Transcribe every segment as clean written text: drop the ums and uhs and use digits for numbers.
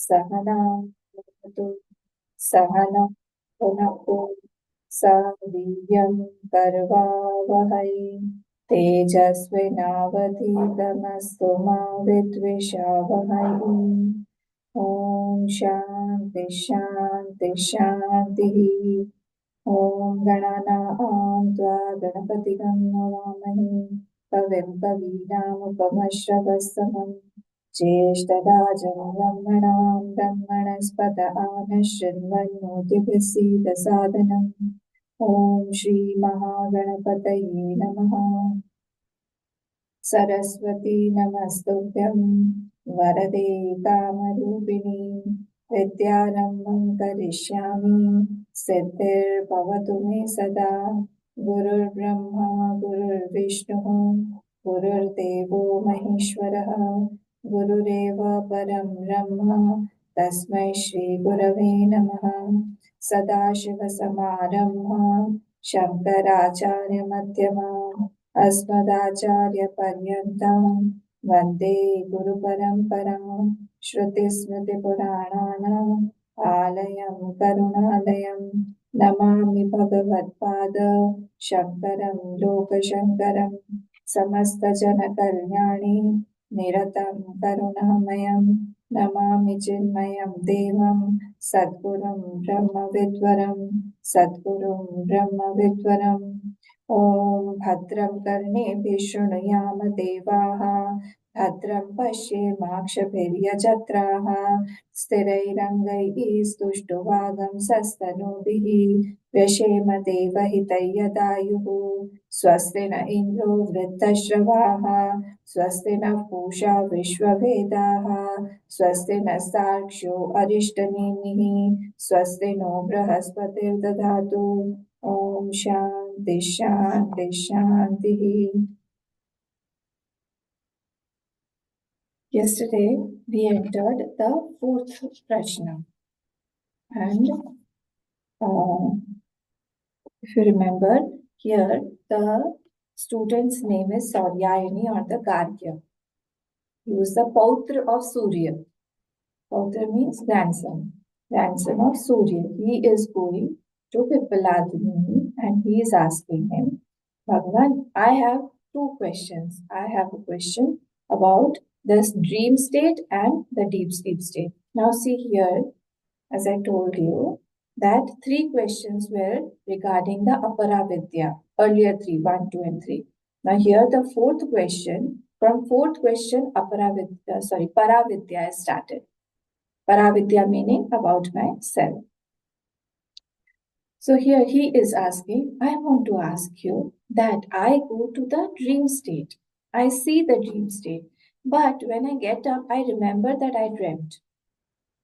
सहना भवतु सहनौ भुनक्तु सह वीर्यं करवावहै तेजस्विनावधीतमस्तु मा विद्विषावहै। ॐ शान्ति शान्ति शान्तिः। ॐ गणानां त्वा गणपतिगं नमामहे कविं कवीनामुपमश्रवस्तमम् ज्येष्ठराजं ब्रह्मणां ब्रह्मणस्पत आनशृण्वन्नोतिभिः सीदसादनम्। ॐ श्रीमहागणपतये नमः। सरस्वती नमस्तुभ्यं वरदे कामरूपिणी विद्यारम्भं करिष्यामि सिद्धिर्भवतु मे सदा। गुरुर्ब्रह्मा गुरुर्विष्णुः गुरुर्देवो महेश्वरः गुरुरेव परं ब्रह्म तस्मै श्रीगुरवे नमः। सदाशिवसमारम्भां शङ्कराचार्यमध्यमाम् अस्मदाचार्यपर्यन्तां वन्दे गुरुपरम्परां। श्रुतिस्मृतिपुराणानाम् आलयं करुणालयं नमामि भगवत्पाद शङ्करं लोकशङ्करं। समस्तजनकल्याणे निरतं करुणामयं नमामि चिन्मयं देवं सद्गुरुं ब्रह्मविद्वरं सद्गुरुं ब्रह्मविद्वरम्। ॐ भद्रं कर्णेभिः शृणुयाम देवाः भद्रं पश्येमाक्षभिर्यजत्राः स्थिरैरङ्गैः स्तुष्टुवागंसस्तनूभिः व्यशेम देवहितं यदायुः। स्वस्ति न इन्द्रो वृद्धश्रवाः स्वस्ति नः पूषा विश्ववेदाः स्वस्ति नस्तार्क्ष्यो अरिष्टनेमिः स्वस्ति नो बृहस्पतिर्दधातु। ॐ शान्ति शान्ति शान्तिः। Yesterday we entered the fourth Prashna, and if you remember, here the student's name is Sauryayani or the Gargya. He was the Pautra of Surya. Pautra means grandson, grandson of Surya. He is going to Pipaladini and he is asking him, Bhagavan, I have two questions. I have a question about this dream state and the deep sleep state. Now see here, as I told you, that three questions were regarding the Aparavidya. Earlier three, 1, 2 and 3. Now here the fourth question, from fourth question Paravidya is started. Paravidya meaning about myself. So here he is asking, I want to ask you that I go to the dream state. I see the dream state. But when I get up, I remember that I dreamt.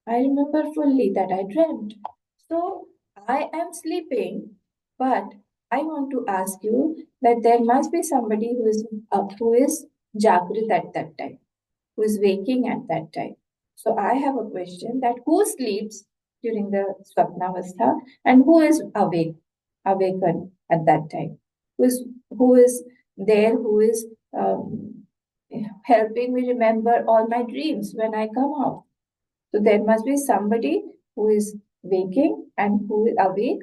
I remember fully that I dreamt. So I am sleeping, but I want to ask you that there must be somebody who is Jagrit at that time, who is waking at that time. So I have a question that who sleeps during the Swapnavastha and who is awakened at that time? Who is there, who is helping me remember all my dreams when I come out? So there must be somebody who is waking and who is awake,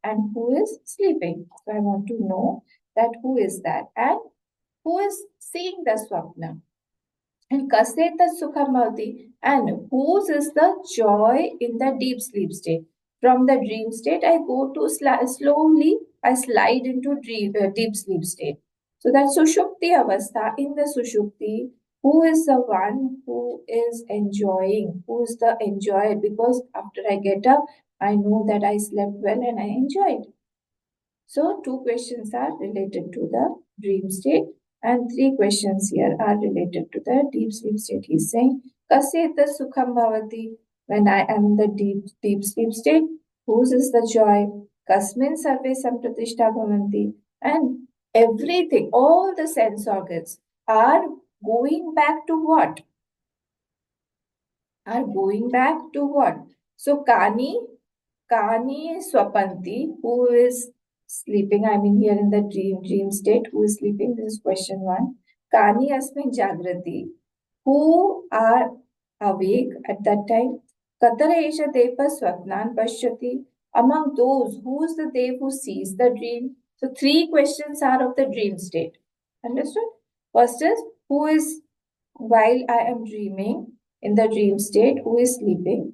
and who is sleeping. So I want to know that who is that and who is seeing the swapna. And kaseta sukhamati, and whose is the joy in the deep sleep state. From the dream state, I go to slowly, I slide into deep sleep state. So that Sushupti Avastha, in the Sushupti, who is the one who is enjoying, who is the enjoyer? Because after I get up, I know that I slept well and I enjoyed. So two questions are related to the dream state and three questions here are related to the deep sleep state. He is saying, Kaseta Sukham Bhavati, when I am in the deep sleep state, whose is the joy? Kasmin Sarve Sampratishta Bhavanti, and everything, all the sense organs are going back to what? Are going back to what? So Kani Swapanti, who is sleeping, I mean here in the dream state, who is sleeping? This is question 1. Kani Asmin Jagrati, who are awake at that time? Katara esha deva swapnan pashyati. Among those, who is the dev who sees the dream? So three questions are of the dream state. Understood? First is, who is while I am dreaming in the dream state, who is sleeping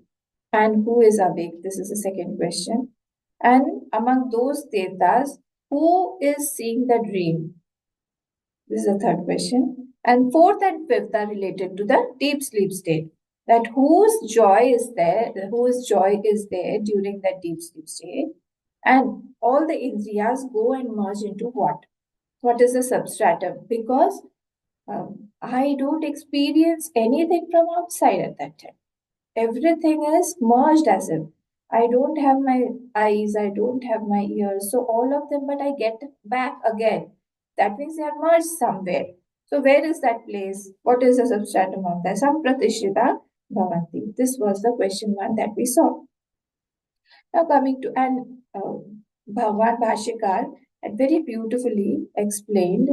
and who is awake? This is the second question. And among those devtas, who is seeing the dream? This is the third question. And fourth and fifth are related to the deep sleep state. That whose joy is there during that deep sleep state. And all the indriyas go and merge into what? What is the substratum? Because I don't experience anything from outside at that time. Everything is merged as if I don't have my eyes, I don't have my ears, so all of them, but I get back again. That means they are merged somewhere. So where is that place? What is the substratum of that? Sampratishita bhavanti. This was the question one that we saw. Now coming to and Bhagwan Bhashikar had very beautifully explained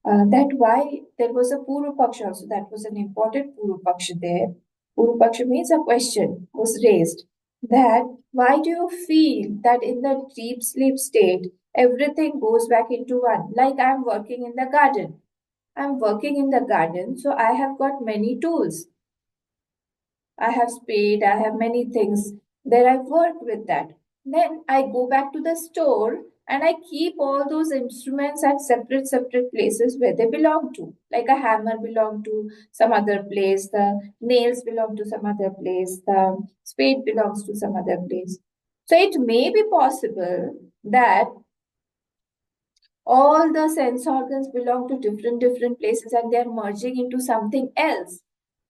that why there was a Purva Paksha also. That was an important Purva Paksha there. Purva Paksha means a question was raised that why do you feel that in the deep sleep state everything goes back into one? Like I'm working in the garden. I'm working in the garden, so I have got many tools. I have spade, I have many things. There I work with that. Then I go back to the store and I keep all those instruments at separate places where they belong to. Like a hammer belong to some other place, the nails belong to some other place, the spade belongs to some other place. So it may be possible that all the sense organs belong to different places and they're merging into something else.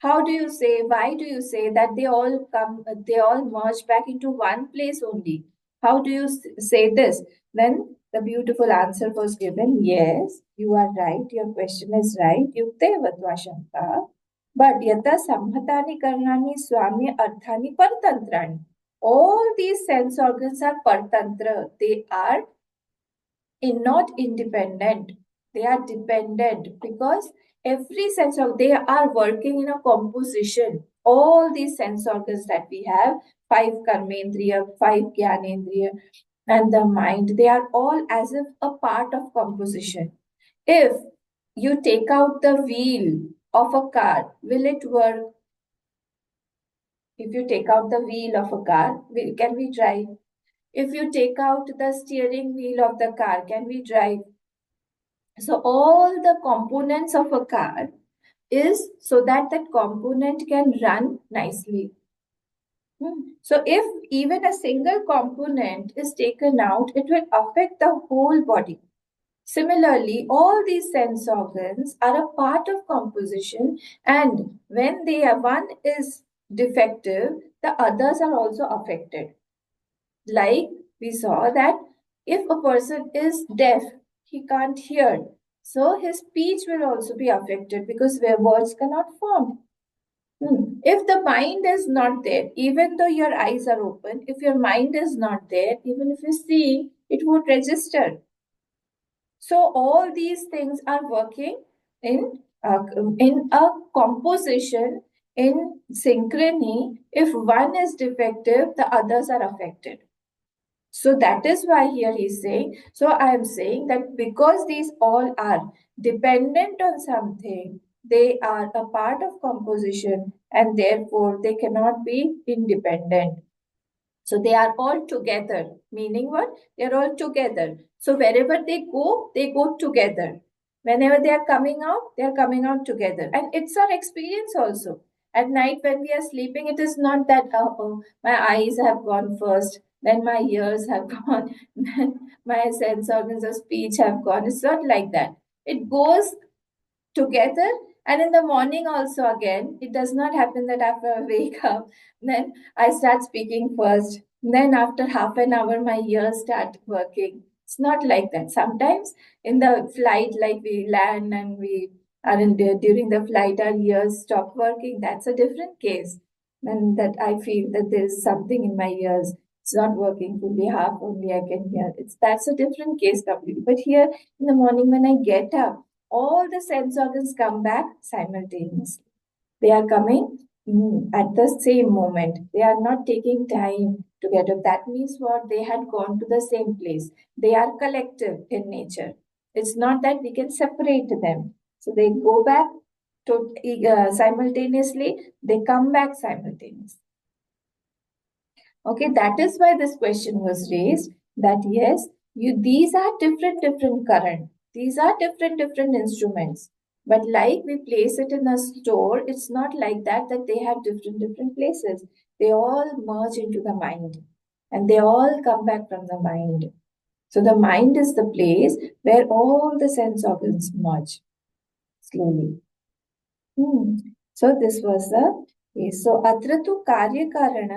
How do you say, why do you say that they all merge back into one place only? How do you say this? Then the beautiful answer was given. Yes, you are right, your question is right, yukte vatvashanka, but yata samhatani karnani swami arthani partantrani. All these sense organs are partantra, they are not independent, they are dependent, because every sense of they are working in a composition. All these sense organs that we have, five karmendriya, five gyanendriya, and the mind, they are all as if a part of composition. If you take out the wheel of a car, will it work? If you take out the wheel of a car, can we drive? If you take out the steering wheel of the car, can we drive? So all the components of a car is so that that component can run nicely. So if even a single component is taken out, it will affect the whole body. Similarly, all these sense organs are a part of composition, and when one is defective, the others are also affected. Like we saw that if a person is deaf, he can't hear. So his speech will also be affected because where words cannot form. If the mind is not there, even though your eyes are open, if your mind is not there, even if you see, it won't register. So all these things are working in a composition, in synchrony. If one is defective, the others are affected. So that is why here he's saying, so I am saying that because these all are dependent on something, they are a part of composition and therefore they cannot be independent. So they are all together, meaning what? They are all together. So wherever they go together. Whenever they are coming out together. And it's our experience also. At night when we are sleeping, it is not that, oh, my eyes have gone first, then my ears have gone, then my sense organs of speech have gone. It's not like that. It goes together, and in the morning also again it does not happen that after I wake up then I start speaking first, then after half an hour my ears start working. It's not like that. Sometimes in the flight, like we land and we are during the flight our ears stop working, that's a different case. And that I feel that there is something in my ears, it's not working fully, half only I can hear. It's That's a different case completely. But here in the morning when I get up, all the sense organs come back simultaneously. They are coming at the same moment. They are not taking time to get up. That means what? They had gone to the same place. They are collective in nature. It's not that we can separate them. So they go back to simultaneously. They come back simultaneously. Okay, that is why this question was raised. That yes, these are different current. These are different instruments. But like we place it in a store, it's not like that they have different places. They all merge into the mind, and they all come back from the mind. So the mind is the place where all the sense organs merge slowly. Hmm. So this was the case. So अत्र तु कार्यकारण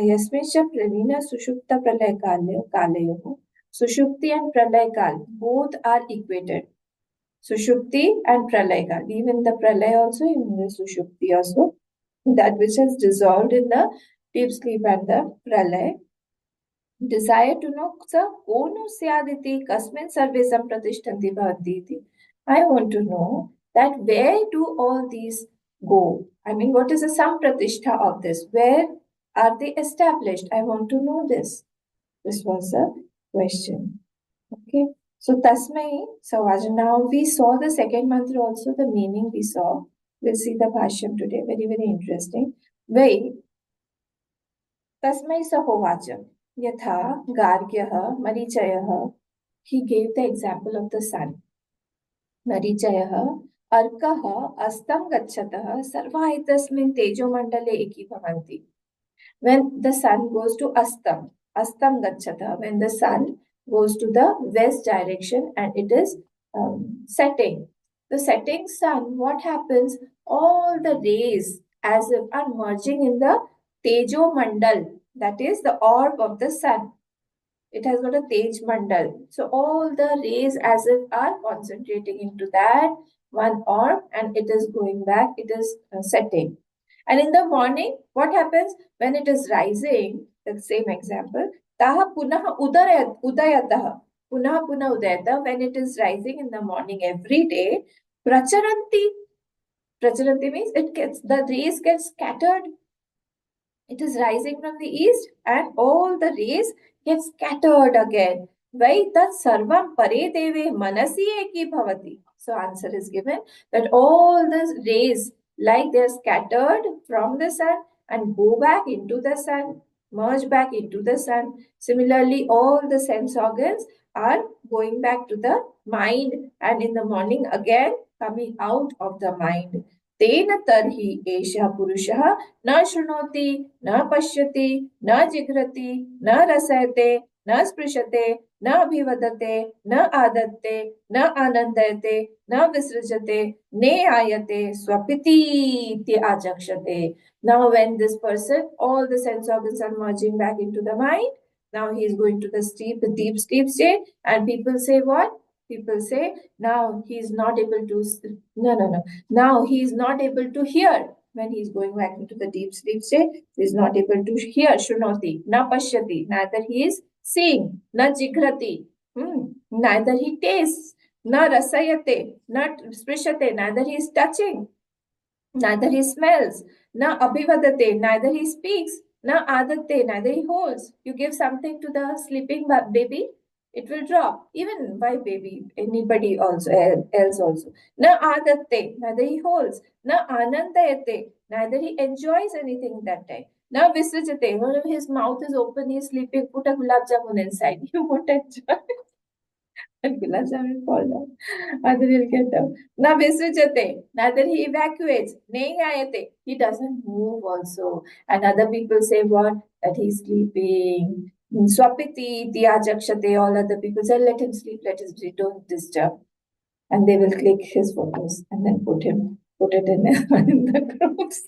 यस्मिंश्च प्रवीण सुषुप्त प्रलय कालयोः सुषुप्ति and pralay kal both are equated. Sushupti and pralay kal, even the pralay also, even the sushupti also, that which has dissolved in the deep sleep and the pralay. Desire to know, sir, konu syaditi kasmin sarve sampratishthanti bhavanti iti. I want to know that where do all these go? I mean, what is the sampratishtha of this? Where are they established? I want to know this. This was the question. Okay. So Tasmai Savaja. Now we saw the second mantra also, the meaning we saw. We'll see the Bhashyam today. Very interesting. Why? Tasmai Sahovacha. Yatha Gargyah Marichayah. He gave the example of the sun. Marichayah Arkah Astam Gachatah Sarva Etasmin Tejo Mandale Eki Bhavanti. When the sun goes to Astam Gacchata, when the sun goes to the west direction and it is setting. The setting sun, what happens? All the rays as if are merging in the Tejo Mandal, that is the orb of the sun. It has got a Tej Mandal. So all the rays as if are concentrating into that one orb and it is going back, it is setting. And in the morning, what happens? When it is rising, the same example, taha punaha udayatah, punaha udayatah, when it is rising in the morning every day, pracharanti. Pracharanti means the rays get scattered. It is rising from the east and all the rays get scattered again. Why? That sarvam pare deve manasi eki bhavati. So answer is given that all the rays, like they are scattered from the sun and go back into the sun, merge back into the sun. Similarly, all the sense organs are going back to the mind and in the morning again coming out of the mind. तेन तर्हि एषः पुरुषः न शृणोति न पश्यति न जिघ्रति न रसयते न स्पृशते न अभिवदते न आदत्ते न आनन्दयते न विसृजते ने आयते स्वपिति आचक्षते. Now when this person, all the sense organs are merging back into the mind, now he is going to the deep sleep state, and people say what? People say now he is not able to, no. Now he is not able to hear. When he is going back into the deep sleep state, he is not able to hear. Shunoti, na pashyati, neither he is seeing, na jigrati, neither he tastes, na rasayate, not sprishate, neither he is touching, neither he smells, na abhivadate, neither he speaks, na adate, neither he holds. You give something to the sleeping baby, it will drop. Even by baby, anybody also else also. Na adatte, neither he holds. Na anandayate, neither he enjoys anything that time. Na visrajate, when his mouth is open, he is sleeping, put a gulab jamun inside. You won't enjoy. And gulab jamun fall down. Other will get up. Na visrajate, neither he evacuates. Nahi ayate, he doesn't move also. And other people say what? That he's sleeping. Swapiti, Tiajakshate, all other people say, let him sleep, don't disturb. And they will click his photos and then put it in, in the groups.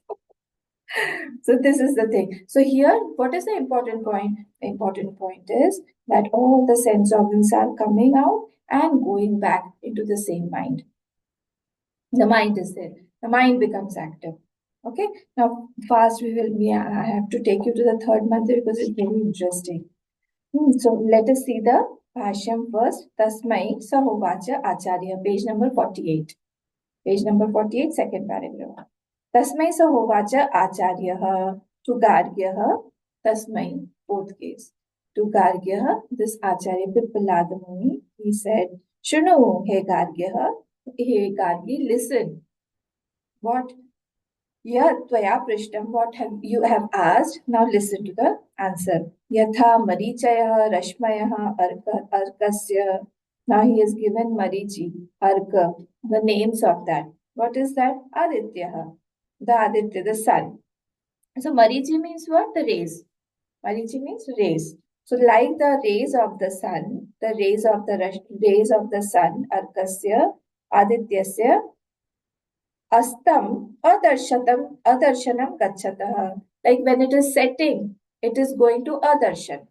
So this is the thing. So here, what is the important point? The important point is that all the sense organs are coming out and going back into the same mind. The mind is there. The mind becomes active. Okay. Now, fast I have to take you to the third mantra because it's very interesting. So let us see the Bhashyam first. Tasmai Sahovacha Acharya, page number 48. Page number 48, second paragraph. Tasmai sahovacha acharyah to Gargyah. Tasmai, both case. To Gargyah, this Acharya Pippalada Muni, he said, Shunu, he Gargyah, he Gargi, listen. What yeah, Tvaya Prishtam, what have you have asked? Now listen to the answer. Yatha Marichaya Rashmaya Arkasya. Now he has given Marichi, Arka, the names of that. What is that? Aditya. The Aditya, the sun. So Marichi means what? The rays. Marichi means rays. So like the rays of the sun, the rays of the rays of the sun, Arkasya, Adityasya, Astam adarshanam gachatah. Like when it is setting, it is going to adarshan.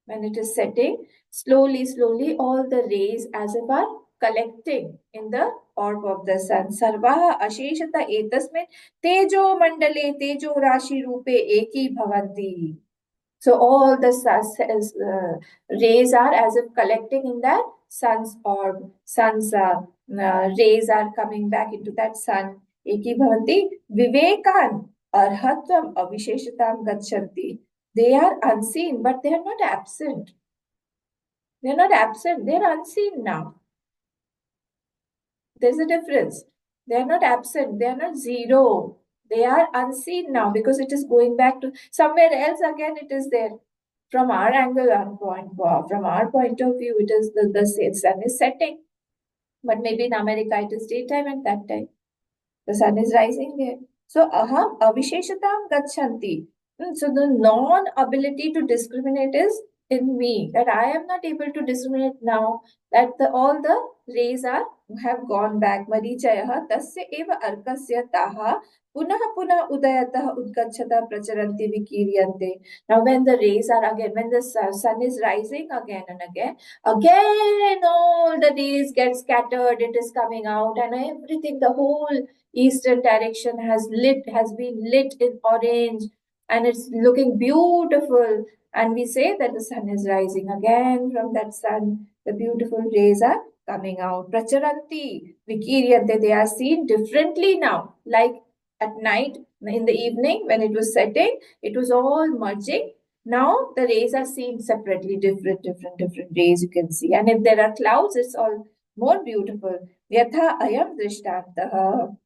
When it is setting, slowly, all the rays as if are collecting in the orb of the sun. Sarvaha asheshata etasmin tejo mandale tejo rashi rupe eki bhavanti. So all the rays are as if collecting in that sun's orb. Sun's rays are coming back into that sun. Eki bhavanti vivekan arhatvam avisheshatam gachanti. They are unseen, but they are not absent. They are not absent. They are unseen now. There's a difference. They are not absent. They are not zero. They are unseen now because it is going back to somewhere else again. It is there. From our angle and from our point of view, it is the sun is setting. But maybe in America, it is daytime at that time. The sun is rising there. So aham avisheshatam gachanti. So the non-ability to discriminate is in me, that I am not able to discriminate now, that all the rays have gone back. Marichayaha tasya eva arkasya taha punah udayatah udgachata pracharanti vikiryante. Now when the rays are again, when the sun is rising again and again all the rays get scattered, it is coming out and everything, the whole eastern direction has been lit in orange and it's looking beautiful, and we say that the sun is rising again. From that sun the beautiful rays are coming out. Pracharanti vikiryante, they are seen differently now. Like at night, in the evening when it was setting, it was all merging. Now the rays are seen separately, different rays you can see, and if there are clouds, it's all more beautiful. Yatha ayam drishtantah.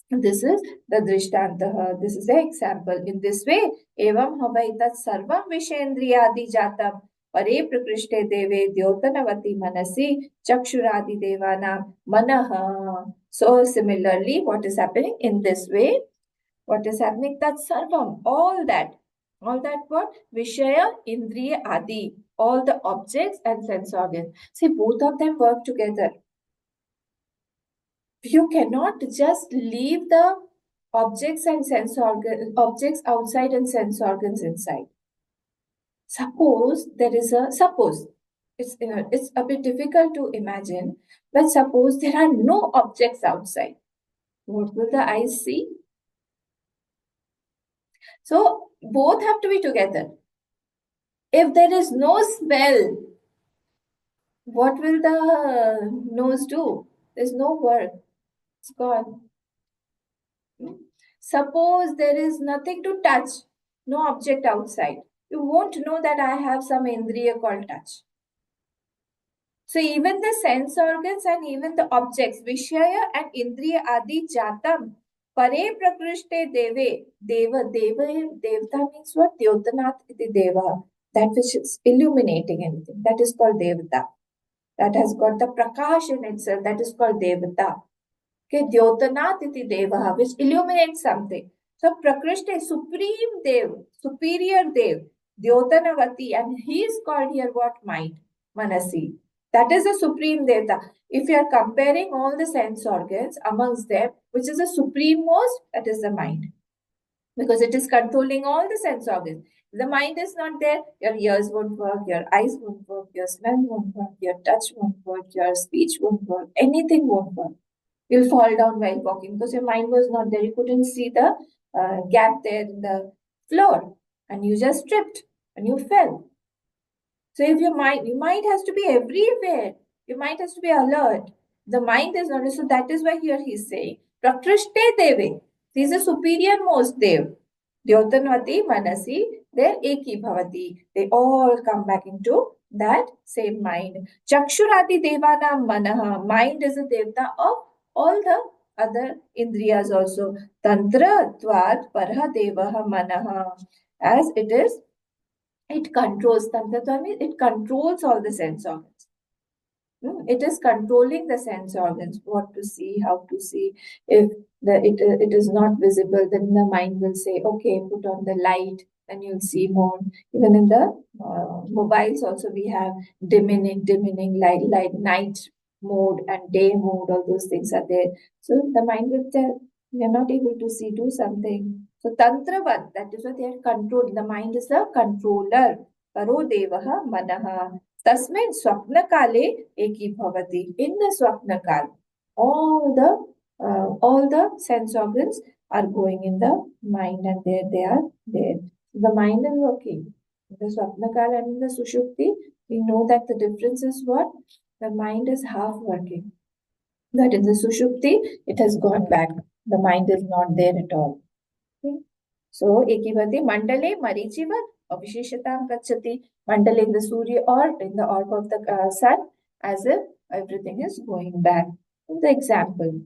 This is the drishtantah. This is the example. In this way, evam havaitat sarvam vishendriyadi jatam pare prakrishte deve dyotanavati manasi chakshuradi devanam manaha. So similarly, what is happening in this way? What is happening? That sarvam, all that what? Vishaya, indriya, adi, all the objects and sense organs. See, both of them work together. You cannot just leave the objects and sense organ objects outside and sense organs inside. Suppose it's a bit difficult to imagine, but suppose there are no objects outside. What will the eyes see? So both have to be together. If there is no smell, what will the nose do? There's no work. It's gone. Suppose there is nothing to touch, no object outside. You won't know that I have some indriya called touch. So even the sense organs and even the objects, Vishaya and Indriya Adi Jatam, Pare Prakrishte Deve, Devta means what? Dyotanath iti Deva, that which is illuminating anything. That is called Devata. That has got the Prakash in itself. That is called Devata. Okay, Dyotanath iti Deva, which illuminates something. So Prakrishte, supreme Dev, superior Dev, Dyotanavati, and he is called here what? Mind, Manasi. That is the supreme Devta. If you are comparing all the sense organs amongst them, which is the supreme most, that is the mind. Because it is controlling all the sense organs. If the mind is not there, your ears won't work, your eyes won't work, your smell won't work, your touch won't work, your speech won't work, anything won't work. You'll fall down while walking because your mind was not there. You couldn't see the gap there in the floor and you just tripped and you fell. So if your mind has to be everywhere. Your mind has to be alert. The mind is not. So that is why here he's saying, Prakrishte Deve. This is superior most Dev. Dyotanvati Manasi, they're Eki Bhavati. They all come back into that same mind. Chakshurati Devanam Manaha. Mind is a devta of all the other indriyas also. Tantra Tvat Parha Devaha Manaha. As it is, it controls. Tantra means it controls all the sense organs. It is controlling the sense organs, what to see, how to see. If it is not visible, then the mind will say, okay, put on the light, and you'll see more. Even in the mobiles also we have dimming light, night mode and day mode, all those things are there. So the mind will tell, you're not able to see, do something. So tantravat, that is what they are controlled. The mind is the controller. Paro devaha manaha. Tasmin swapna kale eki bhavati. In the swapna kal, all the sense organs are going in the mind, and there they are there. The mind is working. In the swapna kal and in the sushupti, we know that the difference is what? The mind is half working. That in the sushupti, it has gone back. The mind is not there at all. Okay? So, ekivati mandale marichivat avisheshatam gacchati. Mandale in the Surya or in the orb of the sun, as if everything is going back. The example.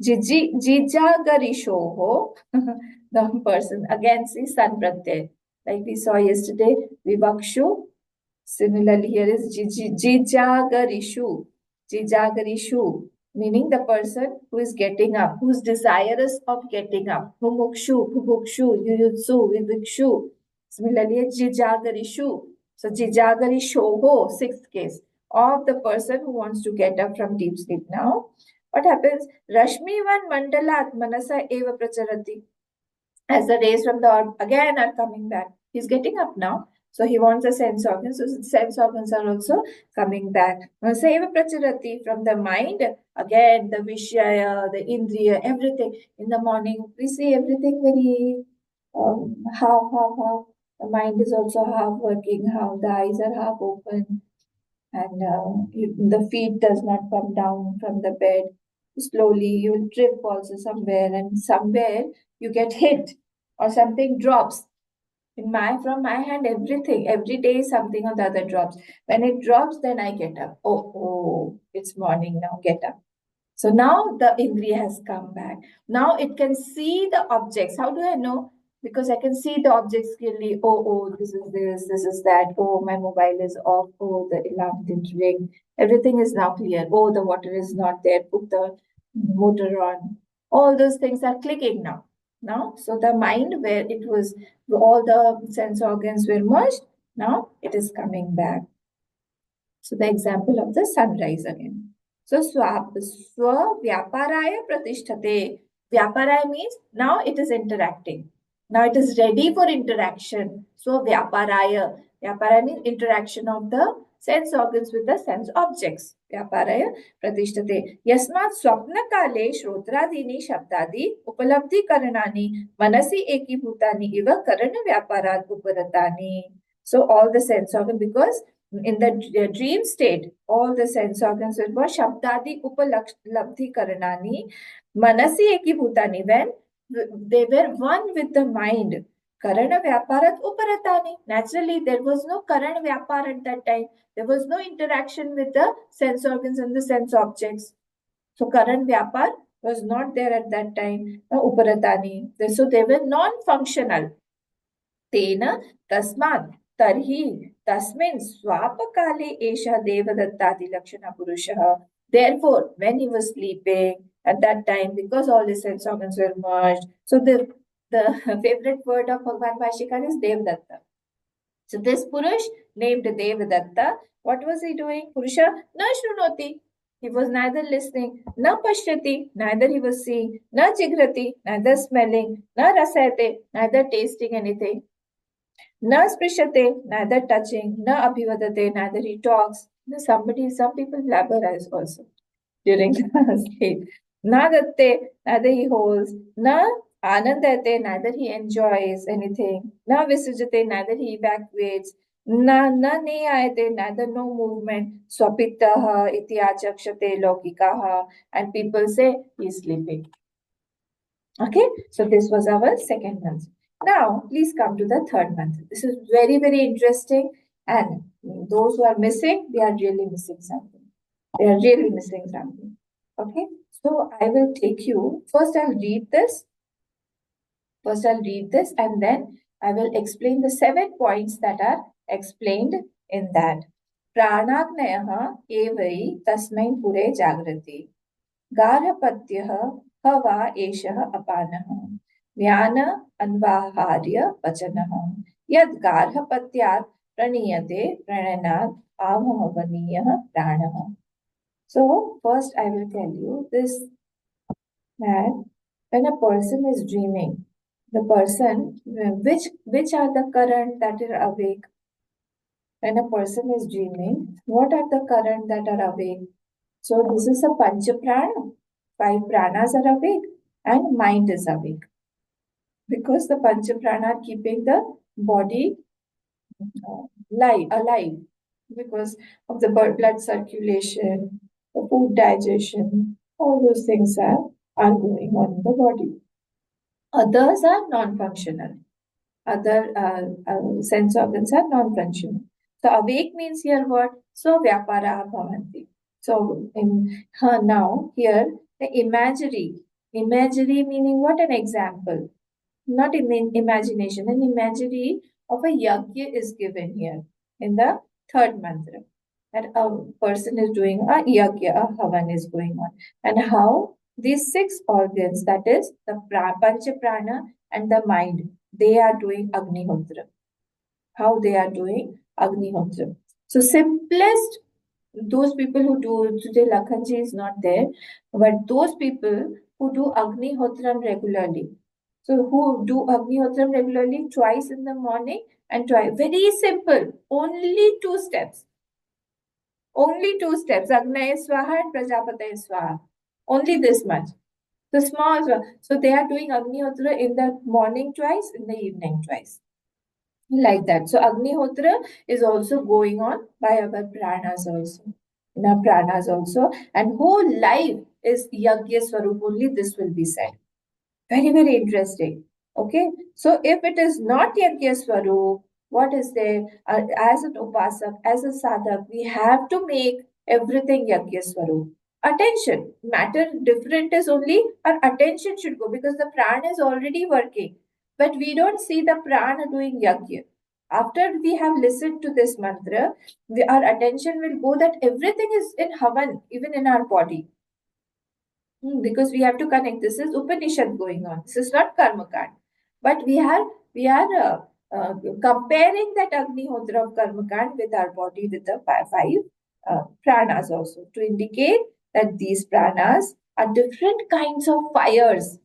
Jijagarishoho, the person again see sun pratyay. Like we saw yesterday, Vivakshu. Similarly, here is jijagarishu. Jijagarishu, meaning the person who is getting up, who is desirous of getting up. Mumukshu, bubukshu, yuyutsu, vivikshu. Similarly, jijagarishu. So jijagarishoho, sixth case, of the person who wants to get up from deep sleep. Now, what happens? Rashmivan mandalat manasa eva pracharati. As the rays from the orb again are coming back. He's getting up now. So he wants the sense organs. So the sense organs are also coming back. Seva pracharati, from the mind, again the vishaya, the indriya, everything. In the morning, we see everything very half. The mind is also half working, half the eyes are half open, and the feet does not come down from the bed. Slowly you will trip also somewhere, and somewhere you get hit or something drops. From my hand, everything every day something or the other drops. When it drops, then I get up. Oh, it's morning now, get up. So now the Indriya has come back. Now it can see the objects. How do I know? Because I can see the objects clearly. Oh, this is that. Oh, my mobile is off. Oh, the alarm didn't ring. Everything is now clear. Oh, the water is not there. Put the motor on. All those things are clicking now. Now, so the mind where it was, all the sense organs were merged, now it is coming back. So the example of the sunrise again. So swa vyaparaya pratisthate. Vyaparaya means now it is interacting. Now it is ready for interaction. So vyaparaya. Vyaparaya means interaction of the sense organs with the sense objects. Vyaparaya pratisthate. Yasmat swapna kale shrotradini shabdadi upalabdhi karanani manasi ekibhutani iva karana vyaparat uparatani. So all the sense organs, because in the dream state, all the sense organs were shabdadi upalabdhi karanani manasi ekibhutani, when they were one with the mind. Karana vyaparat uparatani. Naturally, there was no karana vyapar at that time. There was no interaction with the sense organs and the sense objects. So karan vyapar was not there at that time. Uparatani. So they were non-functional. तेन तस्मात् तर्हि तस्मिन् स्वापकाले एषः देवदत्तादिलक्षणपुरुषः. Therefore, when he was sleeping at that time, because all his sense organs were merged, so the favorite word of Bhagavan Bhashikar is Devdatta. So this Purush named Devdatta, what was he doing? Purusha na shrunoti. He was neither listening, na pashyati, neither he was seeing, na jigrati, neither smelling, na rasayate, neither tasting anything. Na sprishate, neither touching, na abhivadate, neither he talks. Some people blabberize also during the sleep. Na datte, neither he holds. Na anandate, neither he enjoys anything. Na visujate, neither he evacuates. Na niyayate, neither no movement. Swapittaha iti achakshate lokikaha. And people say he's sleeping. Okay, so this was our second month. Now, please come to the third month. This is very, very interesting. And those who are missing, they are really missing something. They are really missing something. Okay, so I will take you. First, I'll read this. First, I'll read this and then I will explain the 7 points that are explained in that. Pranagnayah evai tasmai pure jagrati. गार्हपत्यः ह वा एषः अपानः व्यान अन्वाहार्य पचनः यद् गार्हपत्यात् प्रणीयते प्रणयनात् आवहवनीयः प्राणः. So first I will tell you this, that when a person is dreaming, the person, which are the current that are awake? When a person is dreaming, what are the current that are awake? So this is a pancha prana. 5 pranas are awake and mind is awake because the pancha prana are keeping the body alive because of the blood circulation, the food digestion, all those things are going on in the body. Others are non-functional. Other sense organs are non-functional. So awake means here what? So vyapara bhavanti. So now here the imagery meaning what? An example, not in imagination. An imagery of a yajna is given here in the third mantra. That a person is doing a yajna, a havan is going on, and how these 6 organs, that is the pancha prana and the mind, they are doing agnihotra. How they are doing agnihotra. So simplest, those people who do today, Lakhanji is not there, but those people who do Agnihotram regularly. So who do Agnihotram regularly twice in the morning and twice. Very simple. Only 2 steps. Only 2 steps. Agnaya Swaha and Prajapataya Swaha. Only this much. The small. So they are doing Agnihotra in the morning twice, in the evening twice. Like that. So Agnihotra is also going on by our pranas also. In our pranas also. And whole life is Yajna Swarup, only this will be said. Very, very interesting. Okay. So if it is not Yajna Swarup, what is there? As an upasak, as a sadhak, we have to make everything Yajna Swarup. Attention. Matter different is only our attention should go because the prana is already working. But we don't see the prana doing Yajna. After we have listened to this mantra, our attention will go that everything is in Havan, even in our body. Because we have to connect. This is Upanishad going on. This is not Karmakand. But we are comparing that Agnihotra of Karmakand with our body, with the 5 pranas also, to indicate that these pranas are different kinds of fires.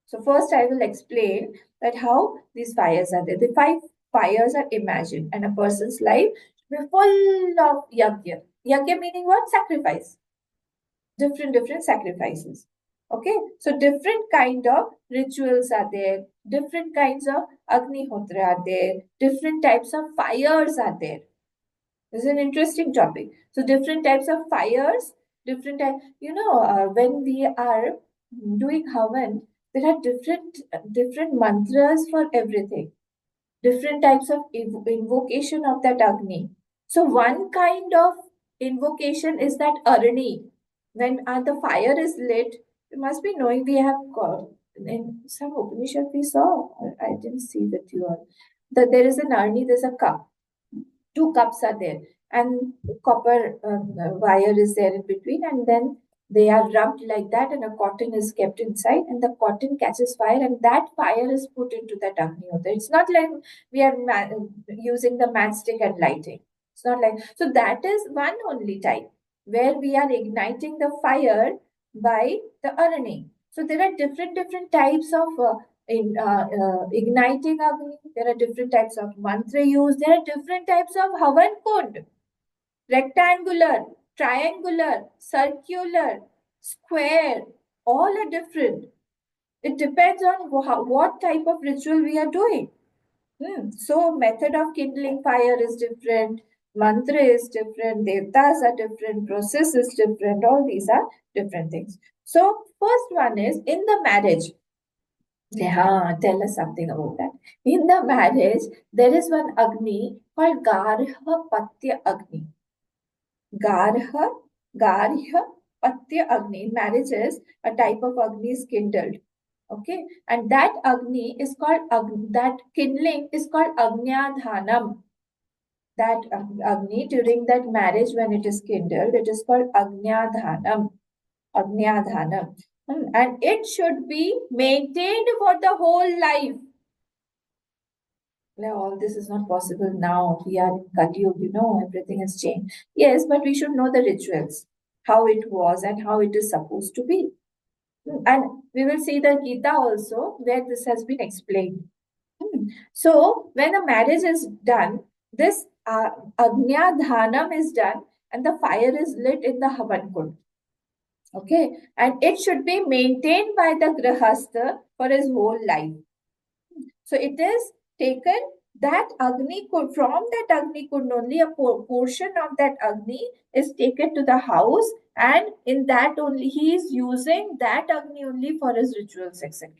So first I will explain that how these fires are there. The 5 fires are imagined, and a person's life should be full of yajna. Yajna meaning what? Sacrifice. Different sacrifices. Okay, so different kind of rituals are there, different kinds of agnihotra are there, different types of fires are there. This is an interesting topic. So different types of fires, different type, when we are doing havan, there are different mantras for everything, different types of invocation of that Agni. So one kind of invocation is that Arani. When the fire is lit, you must be knowing we have got in some Upanishad we saw. I didn't see that you are that there is an Arani, there's a cup. 2 cups are there, and copper wire is there in between, and then they are rubbed like that, and a cotton is kept inside, and the cotton catches fire, and that fire is put into that Agnihotra. It's not like we are using the matchstick and lighting. It's not like so. That is one only type where we are igniting the fire by the Arani. So there are different types of in igniting Agni. There are different types of mantra use. There are different types of Havan Kund. Rectangular, triangular, circular, square. All are different. It depends on what type of ritual we are doing. So method of kindling fire is different. Mantra is different. Devtas are different. Process is different. All these are different things. So first one is in the marriage. Yeah, tell us something about that. In the marriage, there is one Agni called Garha Patya Agni. Garha, Garha Patya Agni. In marriages, a type of Agni is kindled. Okay, and that Agni is called that kindling is called Agnyadhanam. That Agni during that marriage when it is kindled, it is called Agnyadhanam. Agnyadhanam. And it should be maintained for the whole life. Well, all this is not possible now. We are in Kali Yuga, everything has changed. Yes, but we should know the rituals, how it was and how it is supposed to be. And we will see the Gita also, where this has been explained. So, when a marriage is done, this Agnya Dhanam is done and the fire is lit in the Havan Kund. Okay, and it should be maintained by the Grahastha for his whole life. So it is taken that Agni could, from that Agni could only a portion of that Agni is taken to the house, and in that only he is using that Agni only for his rituals, etc.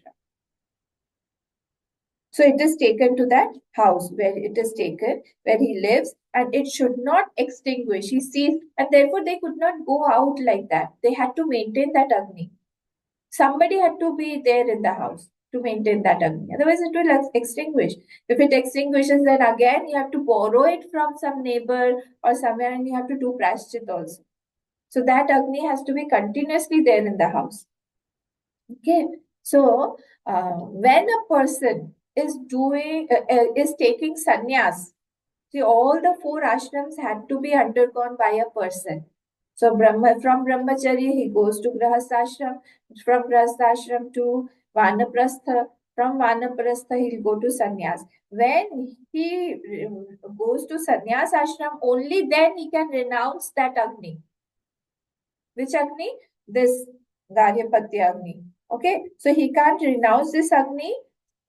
So it is taken to that house where it is taken, where he lives, and it should not extinguish. He sees, and therefore they could not go out like that. They had to maintain that Agni. Somebody had to be there in the house to maintain that Agni. Otherwise, it will extinguish. If it extinguishes, then again you have to borrow it from some neighbor or somewhere, and you have to do prashchit also. So that Agni has to be continuously there in the house. Okay. So when a person is taking sannyas, see, all the four ashrams had to be undergone by a person. So from brahmacharya he goes to grahasthashram, from grahasthashram to vanaprastha, from vanaprastha he'll go to sannyas. When he goes to sannyas ashram, only then he can renounce that Agni. Which Agni? This Garyapatya Agni. Okay, so he can't renounce this Agni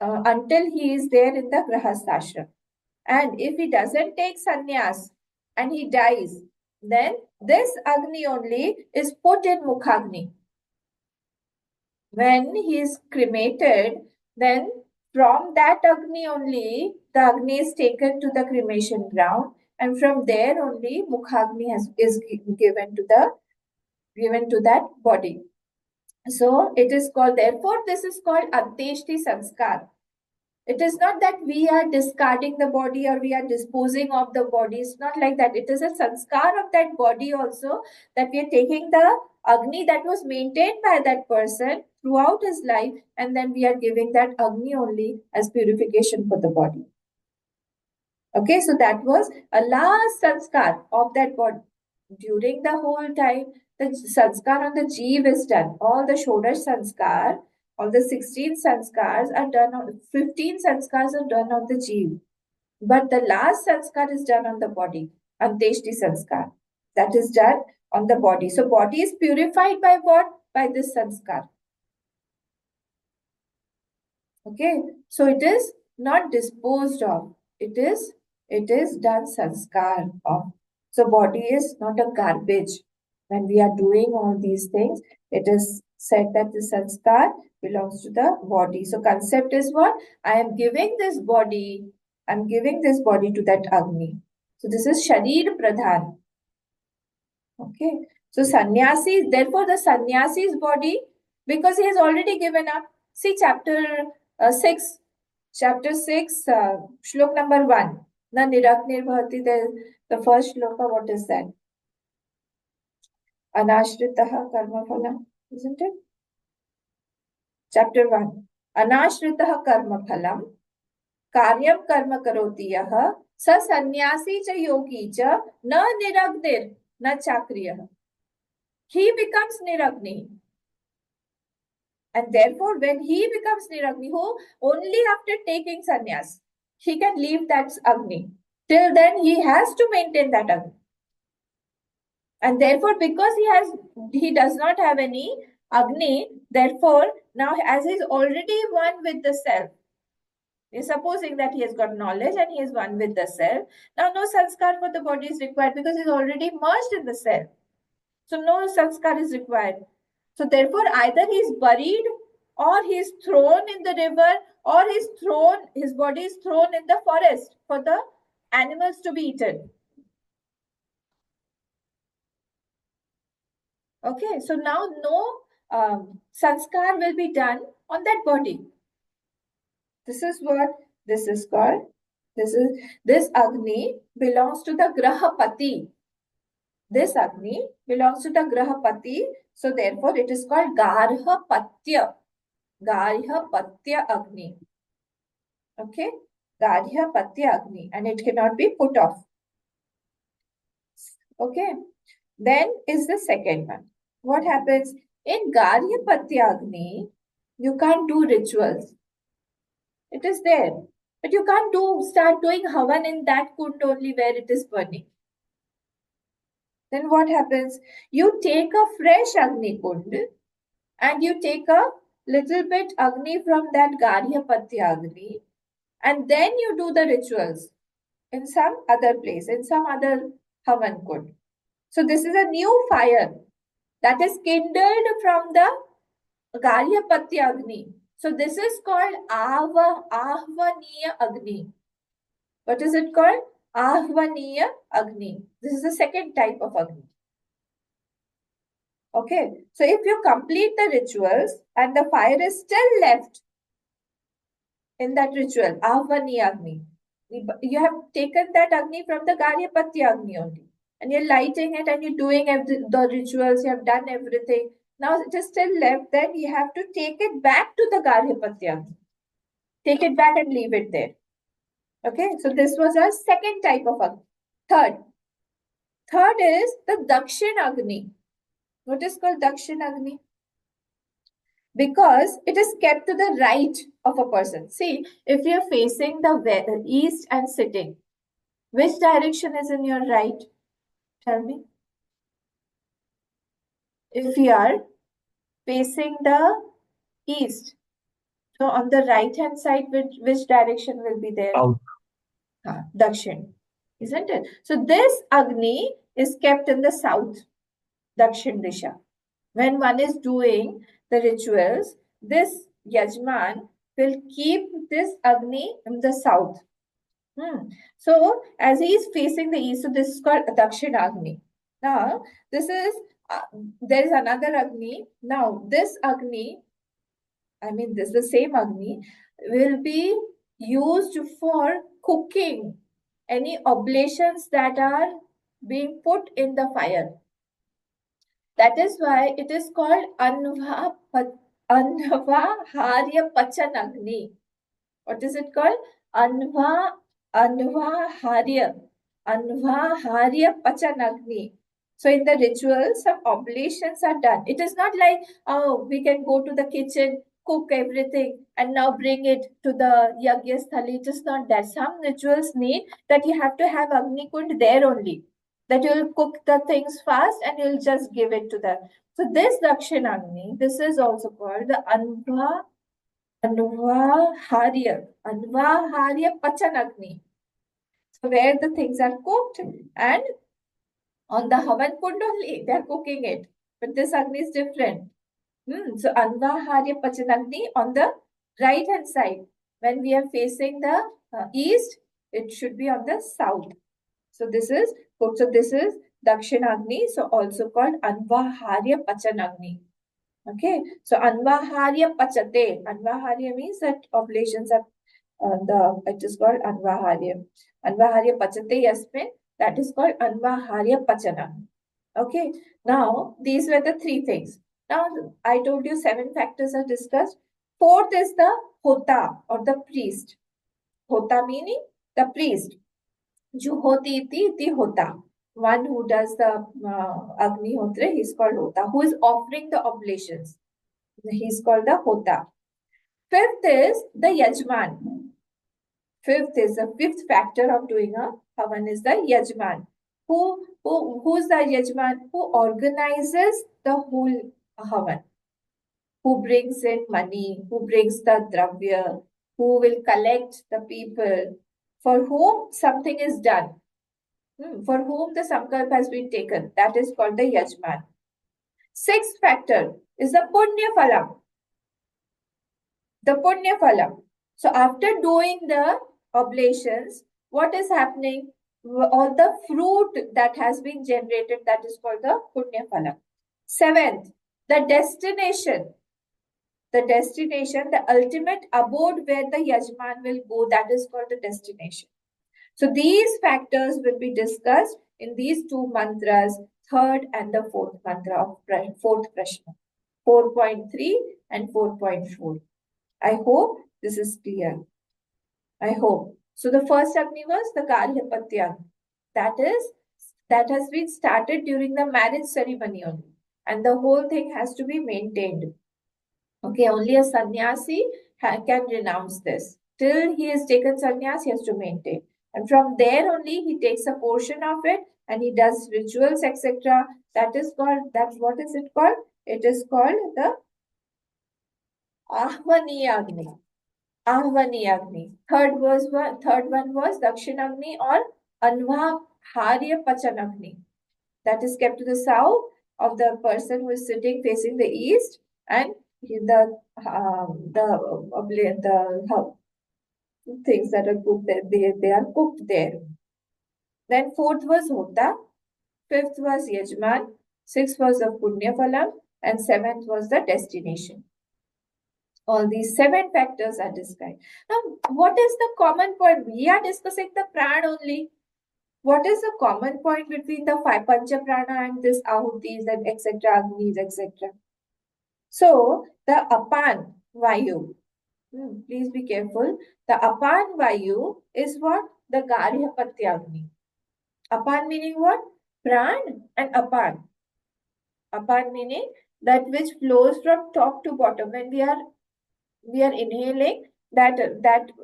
until he is there in the grahasthashram. And if he doesn't take sannyas and he dies, then this Agni only is put in Mukhagni. When he is cremated, then from that Agni only, the Agni is taken to the cremation ground, and from there only Mukhagni is given to that body. So it is called, therefore, this is called Anteshti Sanskar. It is not that we are discarding the body or we are disposing of the body. It's not like that. It is a sanskar of that body also, that we are taking the Agni that was maintained by that person throughout his life, and then we are giving that Agni only as purification for the body. Okay, so that was a last sanskar of that body. During the whole time, the sanskar on the jeev is done. All the Shodash sanskar, all the 16 sanskars are done on, 15 sanskars are done on the jeev. But the last sanskar is done on the body, Anteshti sanskar. That is done on the body. So body is purified by what? By this sanskar. Okay, so it is not disposed of. It is done sanskar of. So body is not a garbage. When we are doing all these things, it is said that the sanskar belongs to the body. So concept is what? I am giving this body. I'm giving this body to that Agni. So this is Sharir Pradhan. Okay. So sannyasi, therefore the sannyasi's body, because he has already given up. See chapter 6, shlok number 1. Na niragnir bhavati, the first shloka, what is that? Anashritaha karma phalam, isn't it? Chapter 1. Anashritaha karma phalam, karyam karma karoti yaha, sa sannyasi cha yogi cha, na niragnir, na chakriyah. He becomes niragni. And therefore, when he becomes Niragni, who only after taking sannyas, he can leave that Agni. Till then, he has to maintain that Agni. And therefore, because he does not have any Agni, therefore, now as he is already one with the self, supposing that he has got knowledge and he is one with the self, now no sanskar for the body is required because he is already merged in the self. So no sanskar is required. So therefore, either he is buried or he is thrown in the river, or his body is thrown in the forest for the animals to be eaten. Okay, so now no sanskar will be done on that body. This is what this is called. This Agni belongs to the Grahapati. This Agni belongs to the Grahapati. So therefore it is called Garhapatya. Garhapatya Agni. Okay? Garhapatya Agni. And it cannot be put off. Okay? Then is the second one. What happens? In Garhapatya Agni, you can't do rituals. It is there. But you can't start doing havan in that kund only where it is burning. Then what happens? You take a fresh Agni kund and you take a little bit Agni from that Garhyapatya Agni and then you do the rituals in some other place, in some other havan kund. So this is a new fire that is kindled from the Garhyapatya Agni. So this is called Ahvaniya Agni. What is it called? Ahvaniya Agni. This is the second type of Agni. Okay, so if you complete the rituals and the fire is still left in that ritual, Ahvaniya Agni, you have taken that Agni from the Garyapatya Agni only, and you're lighting it and you're doing the rituals, you have done everything. Now it is still left, then you have to take it back to the Garyapatya Agni. Take it back and leave it there. Okay, so this was our second type of Agni. Third is the Dakshin Agni. What is called Dakshin Agni? Because it is kept to the right of a person. See, if you're facing the east and sitting, which direction is in your right? Tell me. If you are facing the east, so on the right hand side, which direction will be there? South. Dakshin, isn't it? So this Agni is kept in the south, Dakshin Disha. When one is doing the rituals, this Yajman will keep this Agni in the south. So as he is facing the east, so this is called Dakshin Agni. Now, this is, there is another Agni. Now, this Agni, this the same Agni, will be used for cooking any oblations that are being put in the fire. That is why it is called Anvaharya Pachan Agni. What is it called? Anvaharya. Anvaharya Pachan Agni. So in the ritual, some oblations are done. It is not like, oh, we can go to the kitchen, cook everything, and now bring it to the Yagya Sthali. It is not that. Some rituals need that you have to have Agni Kund there only. That you'll cook the things fast and you'll just give it to them. So this Dakshinagni, this is also called the Anvaharya Pachanagni. So where the things are cooked and on the Havan Kund only, they are cooking it. But this Agni is different. So Anvaharya Pachanagni on the right hand side. When we are facing the east, it should be on the south. So this is Dakshinagni, so also called Anvaharya Pachanagni. Okay, so Anvaharya Pachate. Anvaharya means that oblations are it is called Anvaharya. Anvaharya Pachate Yasmin, that is called Anvaharya Pachanagni. Okay, now these were the three things. Now I told you 7 factors are discussed. Fourth is the Hota or the priest. Hota meaning the priest. Juhoti iti hota. One who does the Agnihotra, he's called Hota. Who is offering the oblations? He's called the Hota. Fifth is the Yajman. Fifth is the fifth factor of doing a Havan is the Yajman. Who's the Yajman? Who organizes the whole Havan? Who brings in money? Who brings the Dravya? Who will collect the people? For whom something is done. For whom the sankalp has been taken. That is called the Yajman. Sixth factor is the Punya Phalam. the Punya Phalam. So after doing the oblations, what is happening? All the fruit that has been generated, that is called the Punya Phalam. Seventh, the destination. The destination, the ultimate abode where the Yajman will go, that is called the destination. So these factors will be discussed in these two mantras, third and the fourth mantra of fourth Prashna, 4.3 and 4.4. I hope this is clear. I hope. So the first Agni was the Karyapatya. That is, that has been started during the marriage ceremony only. And the whole thing has to be maintained. Okay, only a sannyasi can renounce this. Till he has taken sannyas, he has to maintain. And from there only he takes a portion of it and he does rituals, etc. That is called, that's what is it called? It is called the Ahvaniyagni. Ahvaniyagni. Third one was Dakshinagni or Anvaharya Pachanagni. That is kept to the south of the person who is sitting facing the east, and the things that are cooked there, they are cooked there. Then fourth was Hota, fifth was Yajman, sixth was the Punya Phalam, and seventh was the destination. All these seven factors are described. Now, what is the common point? We are discussing the pran only. What is the common point between the five pancha prana and this ahutis and etc. agnis etc. So the apan vayu. Please be careful. The apan vayu is what? The Garhyapatyagni. Apan meaning what? Pran and apan. Apan meaning that which flows from top to bottom. When we are inhaling that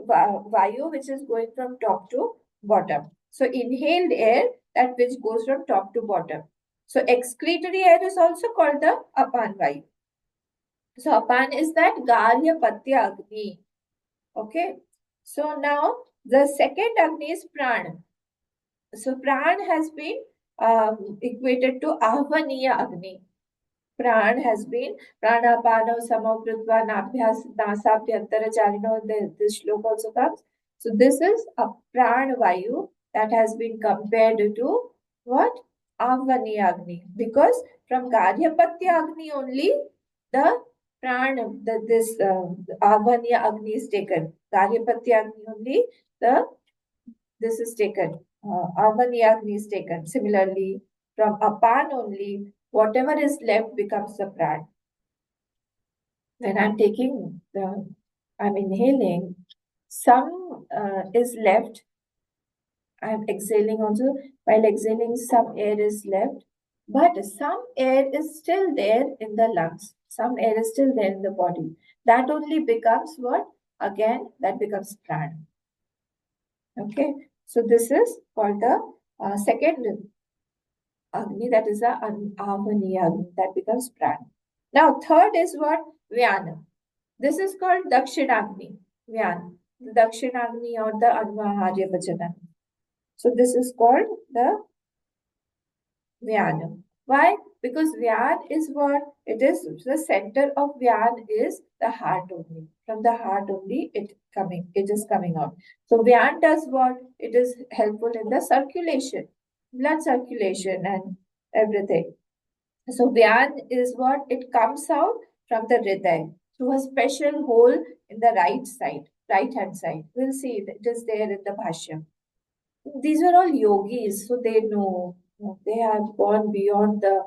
vayu which is going from top to bottom. So inhaled air, that which goes from top to bottom. So excretory air is also called the apan vayu. So apan is that garya patya agni. Okay. So now the second agni is pran. So pran has been equated to ahvaniya agni. Pran has been pranapano samokritva nabhyas nasabhyantara charino. This shlok also comes. So this is a pran vayu that has been compared to what? Avani Agni. Because from Garyapatya Agni only the pran, this Avani Agni is taken. Garyapatya Agni only the this is taken. Avani is taken. Similarly, from Apan only, whatever is left becomes the pran. When I'm inhaling, some is left. I'm exhaling also. While exhaling, some air is left, but some air is still there in the lungs. Some air is still there in the body. That only becomes what? Again, that becomes pran. Okay, so this is called the second Agni, that is the Avani Agni, that becomes pran. Now, third is what? Vyana. This is called Dakshinagni. Vyana. The Dakshinagni or the Anvaharya Vajana. So, this is called the Vyana. Why? Because Vyan is what? It is the center of Vyan is the heart only. From the heart only it is coming out. So Vyan does what? It is helpful in the circulation, blood circulation and everything. So Vyan is what? It comes out from the Hriday through a special hole in the right hand side. We'll see it is there in the Bhashya. These are all yogis, so they know. They have gone beyond the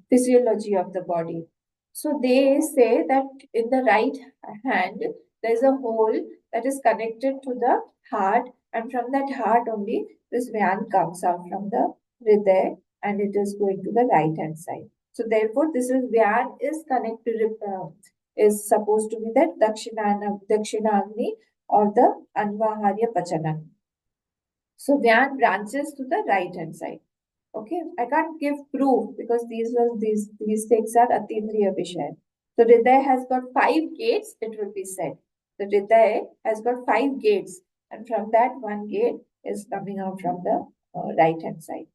physiology of the body. So they say that in the right hand, there is a hole that is connected to the heart, and from that heart only this Vyan comes out from the Hriday and it is going to the right hand side. So therefore, this is Vyan is connected, is supposed to be that Dakshinagni or the Anvaharya Pachanagni. So Vyan branches to the right hand side. Okay, I can't give proof because these things are Atindriya Vishaya. So Hriday has got 5 gates, it will be said. The Hriday has got 5 gates, and from that one gate is coming out from the right hand side.